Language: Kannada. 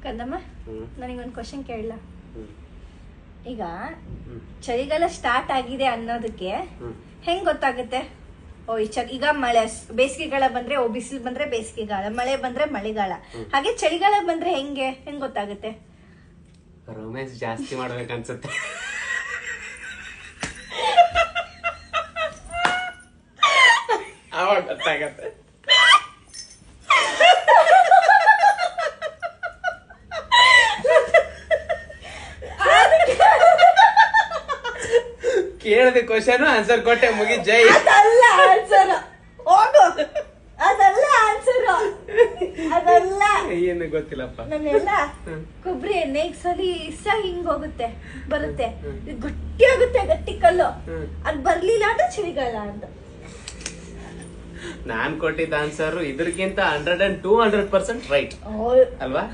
ಕಂದಮ್ಮ ನನಗೊಂದು ಕ್ವಶನ್ ಕೇಳಲ್ಲ. ಈಗ ಚಳಿಗಾಲ ಸ್ಟಾರ್ಟ್ ಆಗಿದೆ ಅನ್ನೋದಕ್ಕೆ ಹೆಂಗ್ ಗೊತ್ತಾಗುತ್ತೆ? ಈಗ ಮಳೆ, ಬೇಸಿಗೆಗಾಲ ಬಂದ್ರೆ ಬಿಸಿಲು ಬಂದ್ರೆ ಬೇಸಿಗೆಗಾಲ, ಮಳೆ ಬಂದ್ರೆ ಮಳೆಗಾಲ, ಹಾಗೆ ಚಳಿಗಾಲ ಬಂದ್ರೆ ಹೆಂಗ್ ಗೊತ್ತಾಗುತ್ತೆ? ರೊಮ್ಯಾನ್ಸ್ ಜಾಸ್ತಿ ಮಾಡ್ಬೇಕನ್ಸುತ್ತೆ. ಅವಾಗ ಗೊತ್ತಾಗತ್ತೆ. ಕೇಳಿದ ಕ್ವಶನ್ ಆನ್ಸರ್ ಕೊಟ್ಟೆ, ಮುಗಿ ಜೈ. ಅದಲ್ಲ ಆನ್ಸರ್, ಹೋಗು. ಅದಲ್ಲ ಆನ್ಸರ್, ಅದಲ್ಲ. ಏನು ಗೊತ್ತಿಲ್ಲಪ್ಪ. ನಾನೆಲ್ಲ ಕೊಬ್ಬರಿ ಎಣ್ಣೆ ಸಲ ಹಿಂಗ್ ಹೋಗುತ್ತೆ, ಬರುತ್ತೆ, ಗಟ್ಟಿ ಆಗುತ್ತೆ, ಗಟ್ಟಿ ಕಲ್ಲು. ಅದ್ ಬರ್ಲಿಲ್ಲ ಅಂದ್ರೆ ಚಳಿಗಾಲ ಅಂತ. ನಾನ್ ಕೊಟ್ಟಿದ್ದ ಆನ್ಸರ್ ಇದ್ರಕ್ಕಿಂತ 100% 200% ರೈಟ್ ಅಲ್ವಾ?